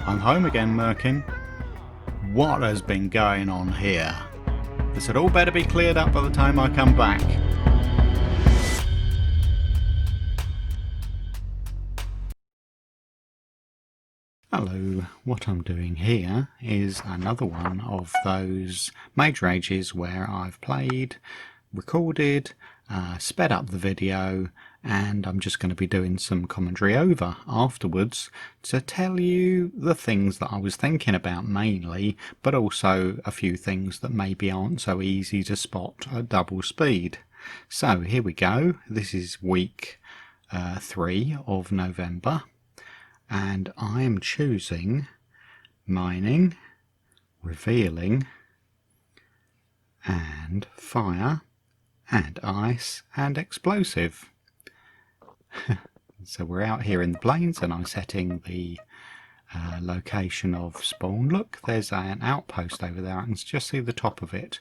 I'm home again, Merkin. What has been going on here? This had all better be cleared up by the time I come back. Hello, what I'm doing here is another one of those Mage Rages where I've played, recorded, sped up the video, and I'm just going to be doing some commentary over afterwards to tell you the things that I was thinking about mainly, but also a few things that maybe aren't so easy to spot at double speed. So here we go. This is week 3 of November, and I am choosing mining, revealing, and fire, and ice, and explosive. So we're out here in the plains, and I'm setting the location of spawn. Look, there's an outpost over there. I can just see the top of it.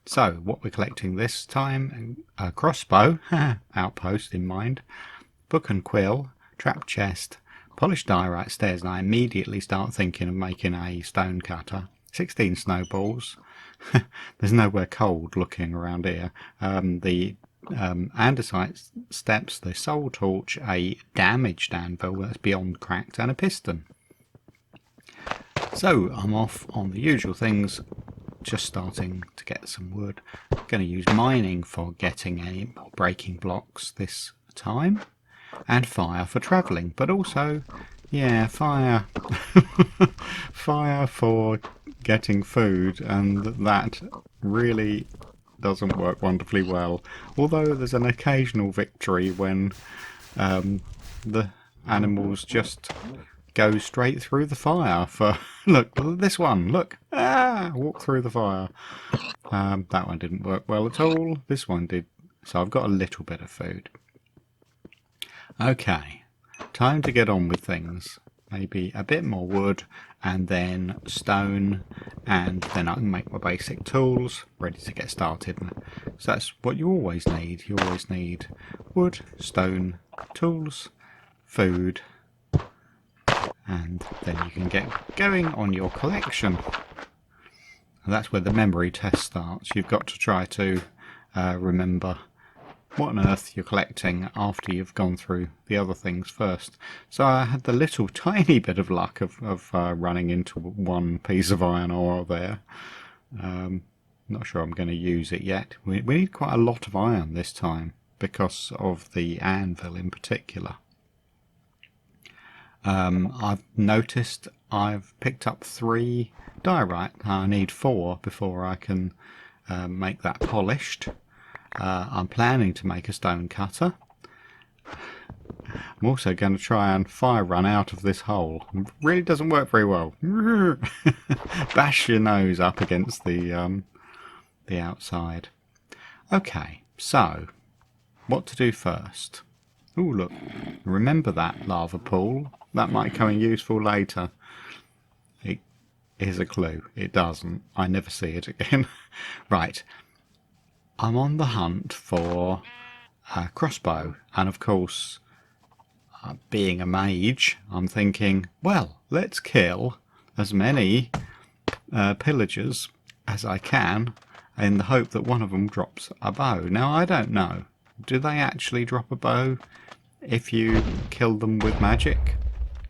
So what we're collecting this time: a crossbow, outpost in mind, book and quill, trap chest, polished diorite stairs, and I immediately start thinking of making a stone cutter. 16 snowballs. There's nowhere cold looking around here. The andesite steps, the soul torch, a damaged anvil that's beyond cracked, and a piston. So I'm off on the usual things, just starting to get some wood. I'm going to use mining for getting any more breaking blocks this time, and fire for travelling, but also, yeah, fire fire for getting food, and that really doesn't work wonderfully well, although there's an occasional victory when the animals just go straight through the fire for look, this one, look, walk through the fire. That one didn't work well at all. This one did, so I've got a little bit of food. Okay, time to get on with things. Maybe a bit more wood, and then stone, and then I can make my basic tools ready to get started. So that's what you always need. You always need wood, stone, tools, food, and then you can get going on your collection. And that's where the memory test starts. You've got to try to remember what on earth you're collecting after you've gone through the other things first. So I had the little tiny bit of luck of running into one piece of iron ore there. Not sure I'm going to use it yet. We need quite a lot of iron this time because of the anvil in particular. I've noticed I've picked up 3 diorite. I need 4 before I can make that polished. I'm planning to make a stone cutter. I'm also going to try and fire run out of this hole. It really doesn't work very well. Bash your nose up against the outside. Okay, so what to do first? Oh, look, remember that lava pool? That might come in useful later. Here's a clue. It doesn't. I never see it again. Right. I'm on the hunt for a crossbow, and of course, being a mage, I'm thinking, well, let's kill as many pillagers as I can in the hope that one of them drops a bow. Now, I don't know. Do they actually drop a bow if you kill them with magic?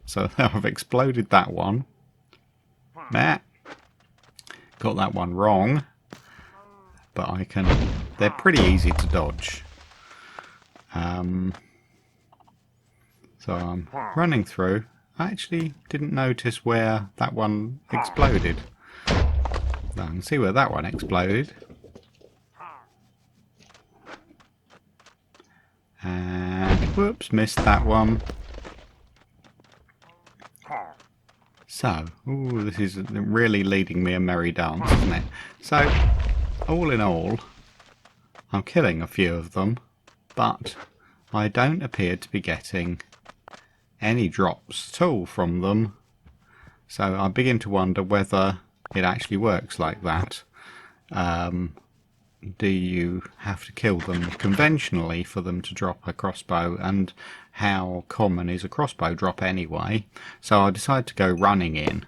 So I've exploded that one. Got that one wrong. But I can, they're pretty easy to dodge. So I'm running through. I actually didn't notice where that one exploded. I can see where that one exploded. And whoops, missed that one. So, ooh, this is really leading me a merry dance, isn't it? So, all in all, I'm killing a few of them, but I don't appear to be getting any drops at all from them. So I begin to wonder whether it actually works like that. do you have to kill them conventionally for them to drop a crossbow, and how common is a crossbow drop anyway? So I decided to go running in.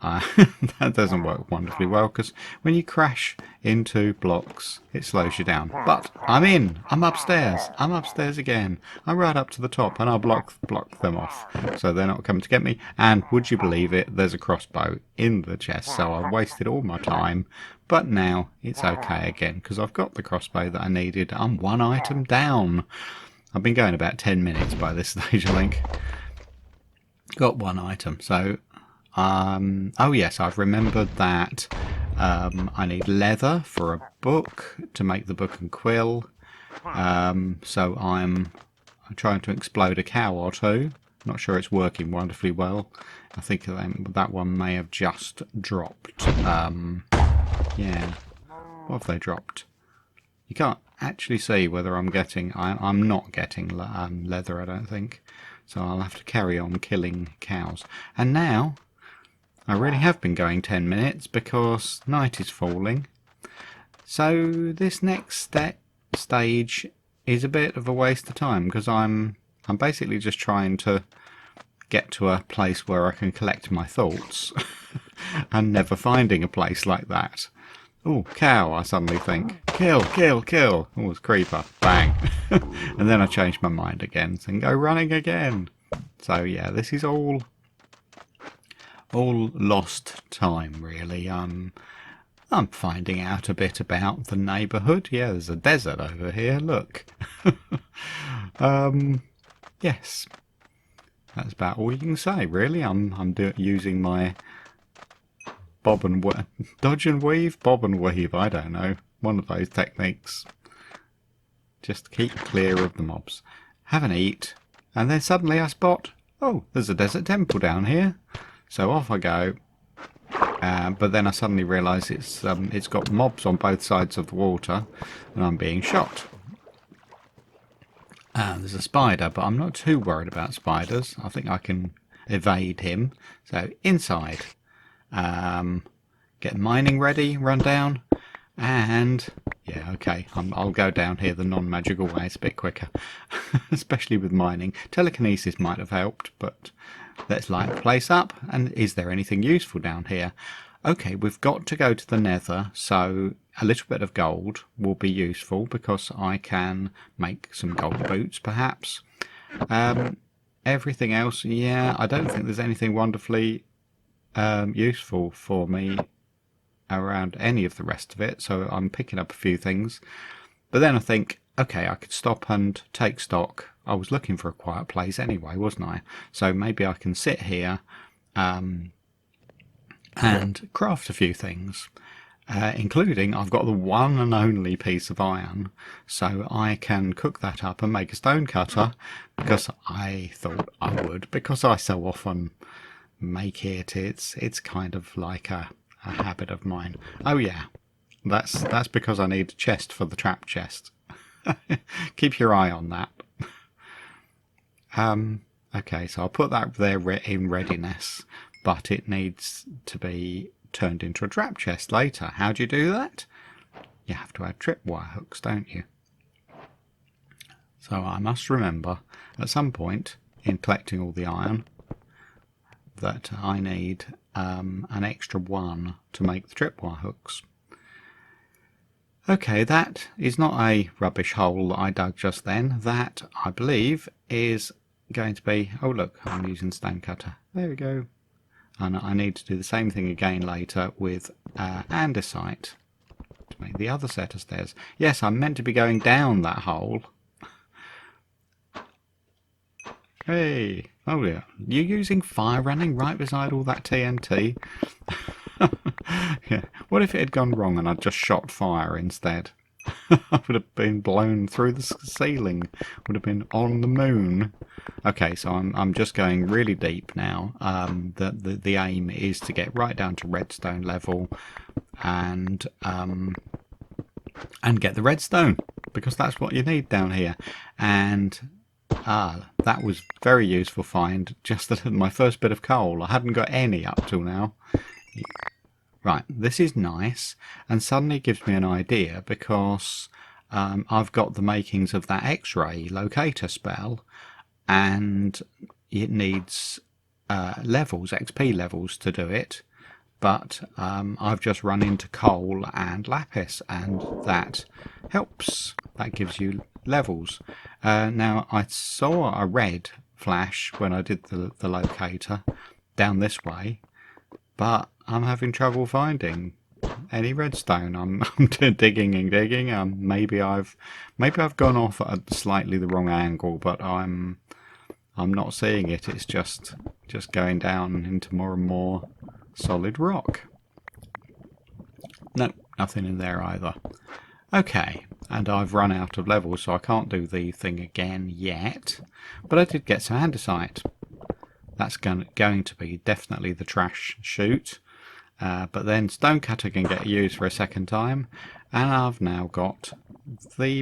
That doesn't work wonderfully well, because when you crash into blocks it slows you down. But I'm in, I'm upstairs again. I'm right up to the top, and I'll block them off so they're not coming to get me. And would you believe it, there's a crossbow in the chest, so I wasted all my time, but now it's okay again because I've got the crossbow that I needed. I'm one item down. I've been going about 10 minutes by this stage, I think. Got one item, so oh yes, I've remembered that I need leather for a book to make the book and quill. So I'm trying to explode a cow or two. Not sure it's working wonderfully well. I think that one may have just dropped. Yeah, what have they dropped? You can't actually see whether I'm getting... I'm not getting leather, I don't think. So I'll have to carry on killing cows. And now I really have been going 10 minutes because night is falling. So this next stage is a bit of a waste of time, because I'm basically just trying to get to a place where I can collect my thoughts and never finding a place like that. Oh, cow, I suddenly think. Kill, kill, kill. Oh, it's creeper. Bang. And then I change my mind again and go running again. So yeah, this is all lost time, really. I'm finding out a bit about the neighbourhood. Yeah, there's a desert over here, look. Yes, that's about all you can say, really. I'm using my dodge and weave, bob and weave, I don't know, one of those techniques. Just keep clear of the mobs. Have an eat, and then suddenly I spot, oh, there's a desert temple down here. So off I go, but then I suddenly realise it's got mobs on both sides of the water, and I'm being shot. There's a spider, but I'm not too worried about spiders. I think I can evade him. So inside, get mining ready, run down, and yeah, okay, I'll go down here the non-magical way. It's a bit quicker, especially with mining. Telekinesis might have helped, but let's light the place up. And is there anything useful down here? Okay, we've got to go to the nether, so a little bit of gold will be useful because I can make some gold boots, perhaps. Everything else, yeah, I don't think there's anything wonderfully useful for me around any of the rest of it, so I'm picking up a few things. But then I think, okay, I could stop and take stock. I was looking for a quiet place anyway, wasn't I? So maybe I can sit here and craft a few things, including I've got the one and only piece of iron, so I can cook that up and make a stone cutter, because I thought I would, because I so often make it. It's kind of like a habit of mine. Oh yeah, that's because I need a chest for the trap chest. Keep your eye on that. Okay, so I'll put that there in readiness, but it needs to be turned into a trap chest later. How do you do that? You have to add tripwire hooks, don't you? So I must remember at some point in collecting all the iron that I need an extra one to make the tripwire hooks. Okay, that is not a rubbish hole that I dug just then. That, I believe, is going to be... Oh look, I'm using stone cutter. There we go. And I need to do the same thing again later with andesite to make the other set of stairs. Yes, I'm meant to be going down that hole. Hey, oh yeah, you're using fire running right beside all that TNT? Yeah. What if it had gone wrong and I'd just shot fire instead? I would have been blown through the ceiling, would have been on the moon. Okay, so I'm just going really deep now. The aim is to get right down to redstone level and get the redstone, because that's what you need down here. And that was very useful find. Just that my first bit of coal, I hadn't got any up till now. Right, this is nice, and suddenly gives me an idea because I've got the makings of that X-ray locator spell, and it needs levels, XP levels to do it. But I've just run into coal and lapis, and that helps. That gives you levels. Now, I saw a red flash when I did the locator down this way, but I'm having trouble finding any redstone. I'm digging and digging. Maybe I've gone off at slightly the wrong angle, but I'm not seeing it. It's just going down into more and more solid rock. No, nothing in there either. Okay, and I've run out of levels, so I can't do the thing again yet. But I did get some andesite. That's going to be definitely the trash chute. But then stonecutter can get used for a second time, and I've now got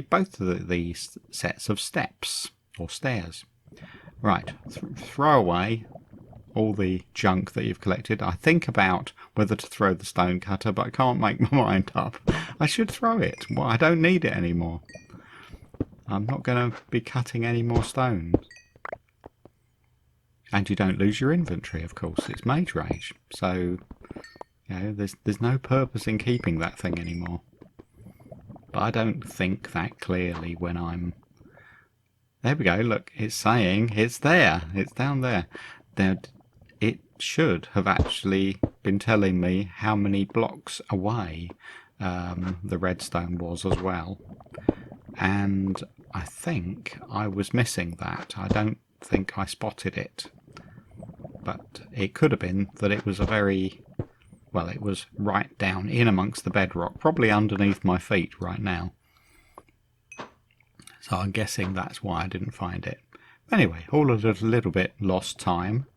both of these sets of steps or stairs. Right, throw away all the junk that you've collected. I think about whether to throw the stonecutter, but I can't make my mind up. I should throw it. Well, I don't need it anymore. I'm not going to be cutting any more stones. And you don't lose your inventory, of course. It's Mage Rage, so you know, there's no purpose in keeping that thing anymore. But I don't think that clearly when I'm... There we go, look, it's saying it's there. It's down there. It should have actually been telling me how many blocks away the redstone was as well. And I think I was missing that. I don't think I spotted it. But it could have been that it was a very... Well, it was right down in amongst the bedrock, probably underneath my feet right now. So I'm guessing that's why I didn't find it. Anyway, all a little bit lost time.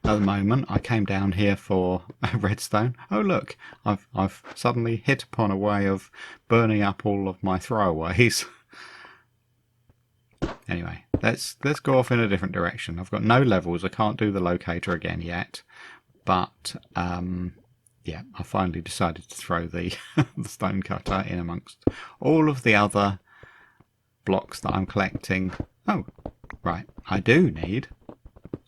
At the moment, I came down here for a redstone. Oh look, I've suddenly hit upon a way of burning up all of my throwaways. Anyway, let's go off in a different direction. I've got no levels. I can't do the locator again yet, but yeah, I finally decided to throw the the stonecutter in amongst all of the other blocks that I'm collecting. Oh, right, I do need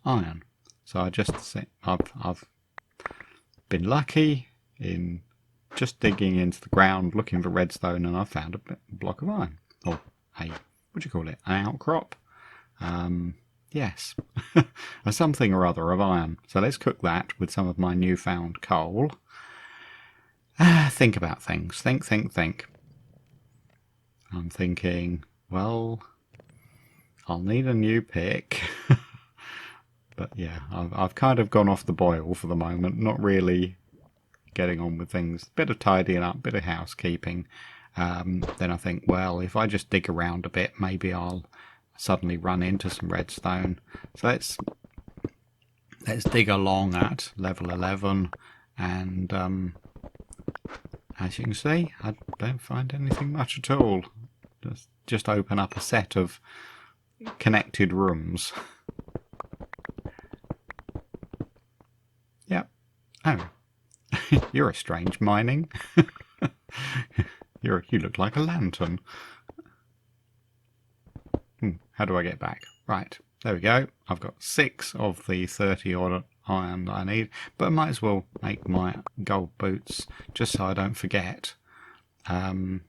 iron. So I just say I've been lucky in just digging into the ground looking for redstone, and I found a block of iron, or a, what do you call it, an outcrop? Yes, something or other of iron. So let's cook that with some of my newfound coal. Think about things. Think. I'm thinking, well, I'll need a new pick. But yeah, I've kind of gone off the boil for the moment, not really getting on with things. Bit of tidying up, bit of housekeeping. Then I think, well, if I just dig around a bit, maybe I'll suddenly run into some redstone. So let's dig along at level 11, and as you can see, I don't find anything much at all. Just open up a set of connected rooms. Yep. Oh, you're a strange mining. You look like a lantern. How do I get back? Right, there we go. I've got 6 of the 30 odd iron that I need, but I might as well make my gold boots just so I don't forget. Oh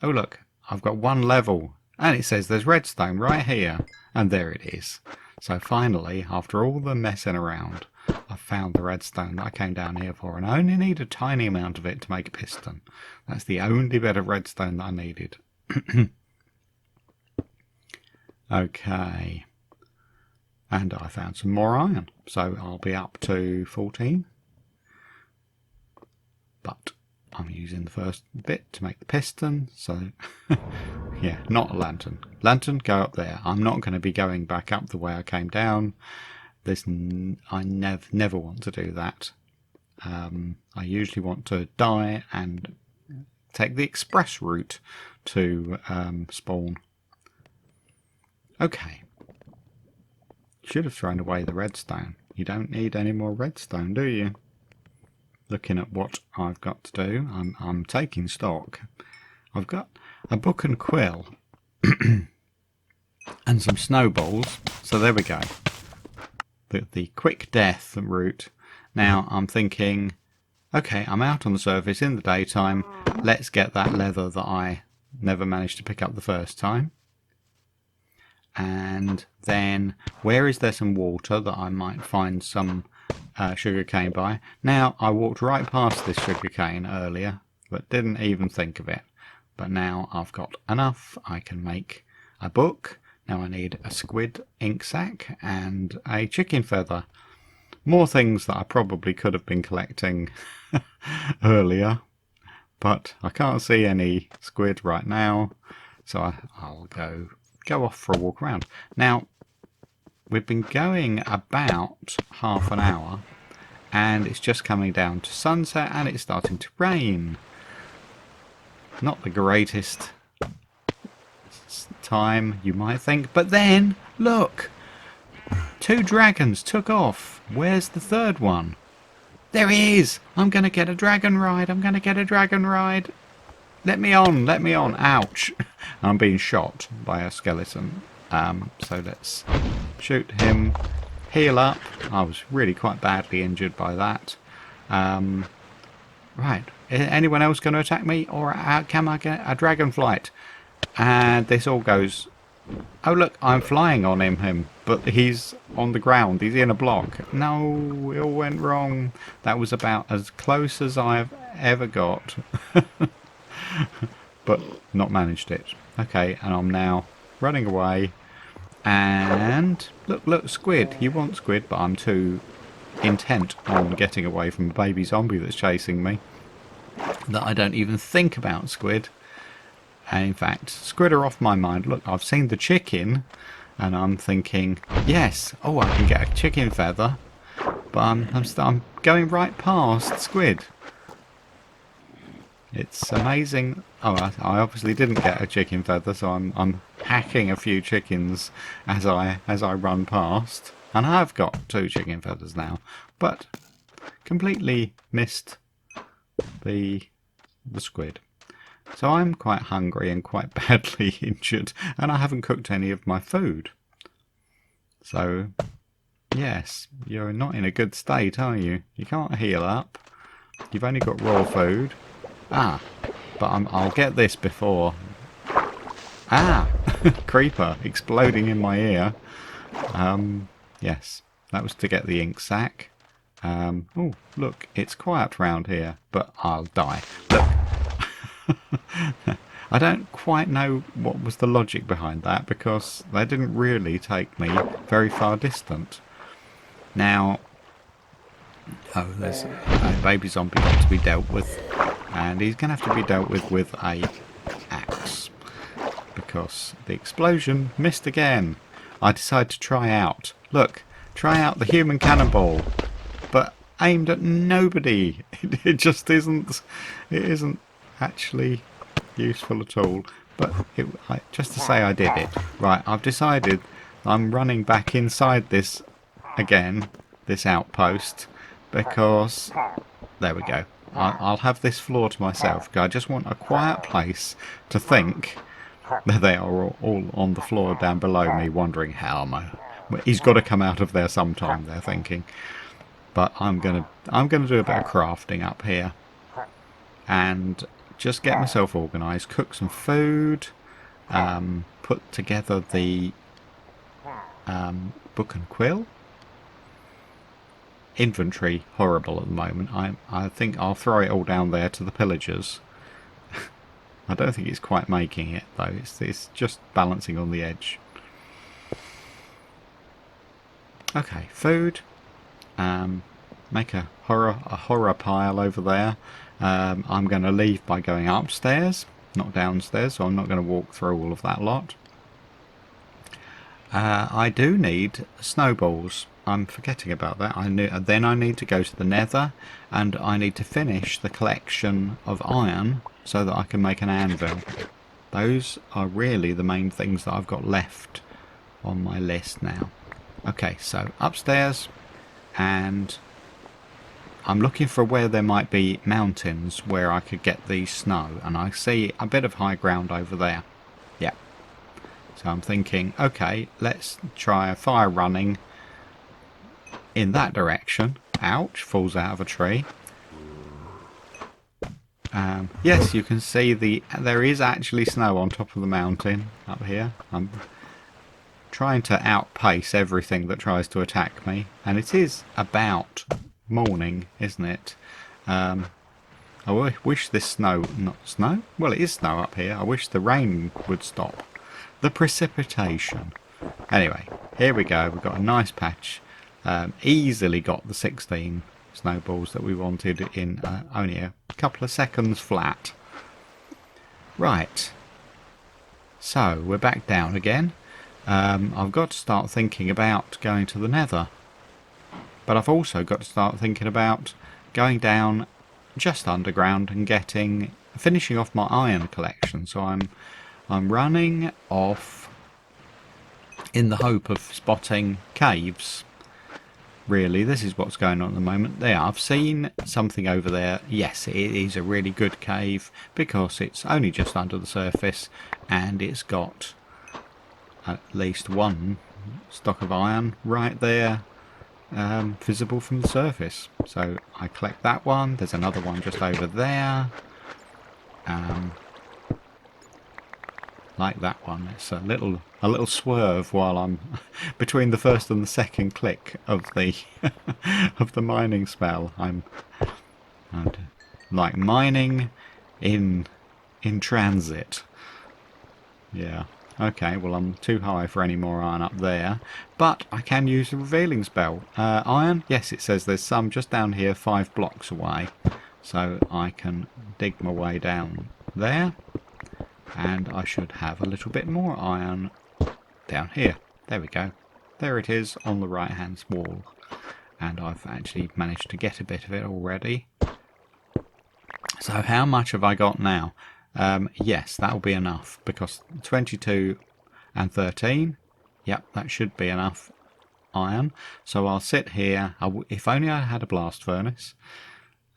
look, I've got 1 level, and it says there's redstone right here, and there it is. So finally, after all the messing around, I found the redstone that I came down here for, and I only need a tiny amount of it to make a piston. That's the only bit of redstone that I needed. Okay, and I found some more iron, so I'll be up to 14. But I'm using the first bit to make the piston, so yeah, not a lantern. Lantern, go up there. I'm not going to be going back up the way I came down. I never want to do that. I usually want to die and take the express route to spawn. Okay. Should have thrown away the redstone. You don't need any more redstone, do you? looking at what I've got to do. I'm taking stock. I've got a book and quill and some snowballs. So there we go. The quick death route. Now I'm thinking, okay, I'm out on the surface in the daytime. Let's get that leather that I never managed to pick up the first time. And then where is there some water that I might find some sugarcane by? Now, I walked right past this sugarcane earlier, but didn't even think of it. But now I've got enough. I can make a book. Now I need a squid ink sac and a chicken feather. More things that I probably could have been collecting earlier, but I can't see any squid right now, so I'll go off for a walk around. Now, we've been going about half an hour, and it's just coming down to sunset, and it's starting to rain. Not the greatest time, you might think, but then, look! 2 dragons took off. Where's the third one? There he is! I'm going to get a dragon ride. I'm going to get a dragon ride. Let me on. Let me on. Ouch. I'm being shot by a skeleton. So let's shoot him. Heal up. I was really quite badly injured by that. Right. Is anyone else going to attack me? Or can I get a dragon flight? And this all goes... Oh look, I'm flying on him, but he's on the ground. He's in a block. No, it all went wrong. That was about as close as I've ever got. But not managed it. Okay, and I'm now running away. And look, squid. You want squid, but I'm too intent on getting away from a baby zombie that's chasing me that I don't even think about squid. And in fact, squid are off my mind. Look, I've seen the chicken, and I'm thinking, yes, oh, I can get a chicken feather, but I'm going right past squid. It's amazing. Oh, I obviously didn't get a chicken feather, so I'm hacking a few chickens as I run past, and I've got 2 chicken feathers now, but completely missed the squid. So I'm quite hungry and quite badly injured, and I haven't cooked any of my food. So, yes, you're not in a good state, are you? You can't heal up. You've only got raw food. Ah, but I'll get this before... Ah! Creeper exploding in my ear. Yes, that was to get the ink sac. Oh, look, it's quiet round here, but I'll die. Look! I don't quite know what was the logic behind that, because they didn't really take me very far distant. Now, oh, there's a baby zombie got to be dealt with, and he's going to have to be dealt with a axe, because the explosion missed again. I decided to try out the human cannonball, but aimed at nobody. It just isn't. It isn't actually useful at all, but just to say I did it. Right, I've decided I'm running back inside this again, this outpost, because there we go. I'll have this floor to myself. I just want a quiet place to think. There they are, all on the floor down below me, wondering how he's got to come out of there sometime, they're thinking. But I'm gonna do a bit of crafting up here and just get myself organised, cook some food, put together the book and quill. Inventory horrible at the moment. I think I'll throw it all down there to the pillagers. I don't think it's quite making it though. It's just balancing on the edge. Okay, food. Make a horror pile over there. I'm going to leave by going upstairs, not downstairs, so I'm not going to walk through all of that lot. I do need snowballs. I'm forgetting about that. Then I need to go to the nether, and I need to finish the collection of iron so that I can make an anvil. Those are really the main things that I've got left on my list now. Okay, so upstairs, and I'm looking for where there might be mountains where I could get the snow, and I see a bit of high ground over there. Yeah. So I'm thinking, okay, let's try a fire running in that direction. Ouch, falls out of a tree. Yes, you can see there is actually snow on top of the mountain up here. I'm trying to outpace everything that tries to attack me, and it is about morning, isn't it? I wish this snow, not snow? Well, it is snow up here. I wish the rain would stop. The precipitation. Anyway, here we go. We've got a nice patch. Easily got the 16 snowballs that we wanted in only a couple of seconds flat. Right. So, we're back down again. I've got to start thinking about going to the Nether. But I've also got to start thinking about going down just underground and finishing off my iron collection. So I'm running off in the hope of spotting caves. Really, this is what's going on at the moment. There, I've seen something over there. Yes, it is a really good cave because it's only just under the surface and it's got at least one stock of iron right there, visible from the surface. So I collect that one. There's another one just over there. Like that one. It's a little swerve while I'm between the first and the second click of the of the mining spell. I'm like mining in transit. Yeah. Okay, well I'm too high for any more iron up there, but I can use the revealing spell. Iron, yes, it says there's some just down here 5 blocks away, so I can dig my way down there, and I should have a little bit more iron down here. There we go. There it is on the right hand wall, and I've actually managed to get a bit of it already. So how much have I got now? Yes, that'll be enough, because 22 and 13, yep, that should be enough iron. So I'll sit here. If only I had a blast furnace.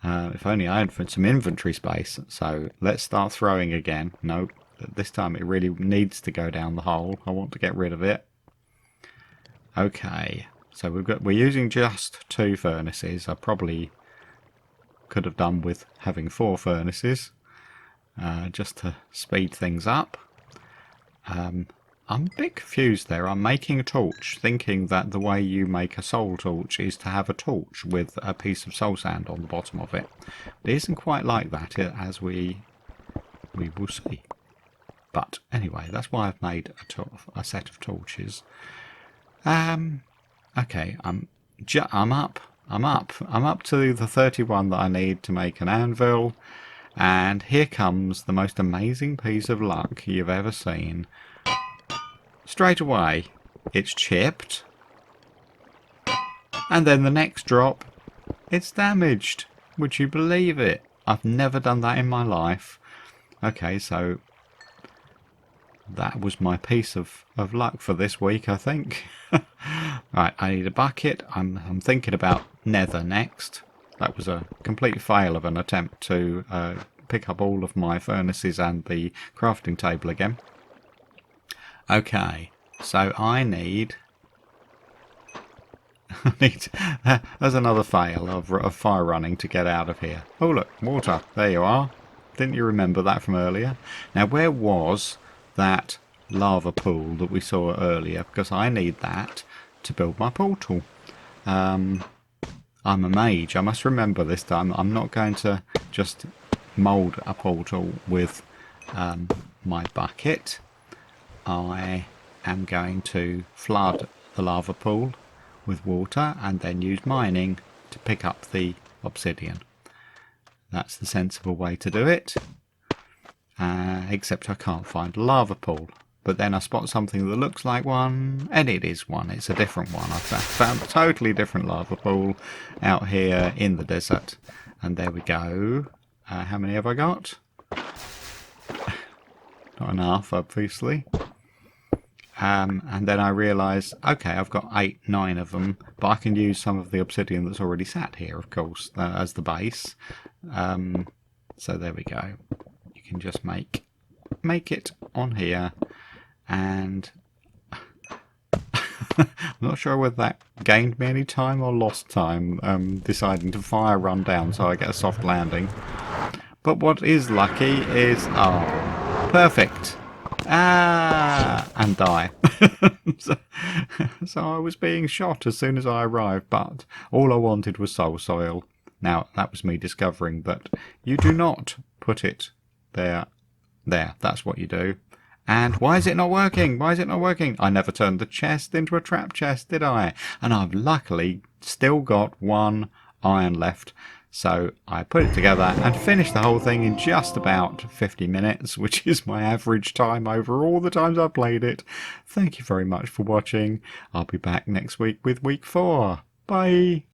If only I had some inventory space. So let's start throwing again. No, this time it really needs to go down the hole. I want to get rid of it. Okay, so we're using just 2 furnaces. I probably could have done with having 4 furnaces. Just to speed things up. I'm a bit confused there. I'm making a torch, thinking that the way you make a soul torch is to have a torch with a piece of soul sand on the bottom of it. It isn't quite like that, as we will see. But anyway, that's why I've made a set of torches. Okay, I'm up to the 31 that I need to make an anvil. And here comes the most amazing piece of luck you've ever seen. Straight away, it's chipped. And then the next drop, it's damaged. Would you believe it? I've never done that in my life. Okay, so that was my piece of luck for this week, I think. Right, I need a bucket. I'm thinking about Nether next. That was a complete fail of an attempt to pick up all of my furnaces and the crafting table again. Okay, so I need... there's another fail of fire running to get out of here. Oh look, water. There you are. Didn't you remember that from earlier? Now where was that lava pool that we saw earlier? Because I need that to build my portal. I'm a mage. I must remember this time. I'm not going to just mould a portal with my bucket. I am going to flood the lava pool with water and then use mining to pick up the obsidian. That's the sensible way to do it. Except I can't find a lava pool. But then I spot something that looks like one, and it is one. It's a different one. I found a totally different lava pool out here in the desert. And there we go. How many have I got? Not enough, obviously. And then I realised, okay, I've got 8, 9 of them, but I can use some of the obsidian that's already sat here, of course, as the base. So there we go. You can just make it on here, and I'm not sure whether that gained me any time or lost time, deciding to fire run down so I get a soft landing. But what is lucky is, oh, perfect. And die. So I was being shot as soon as I arrived, but all I wanted was soul soil. Now, that was me discovering that you do not put it there. There, that's what you do. And why is it not working? Why is it not working? I never turned the chest into a trap chest, did I? And I've luckily still got 1 iron left. So I put it together and finished the whole thing in just about 50 minutes, which is my average time over all the times I've played it. Thank you very much for watching. I'll be back next week with week 4. Bye!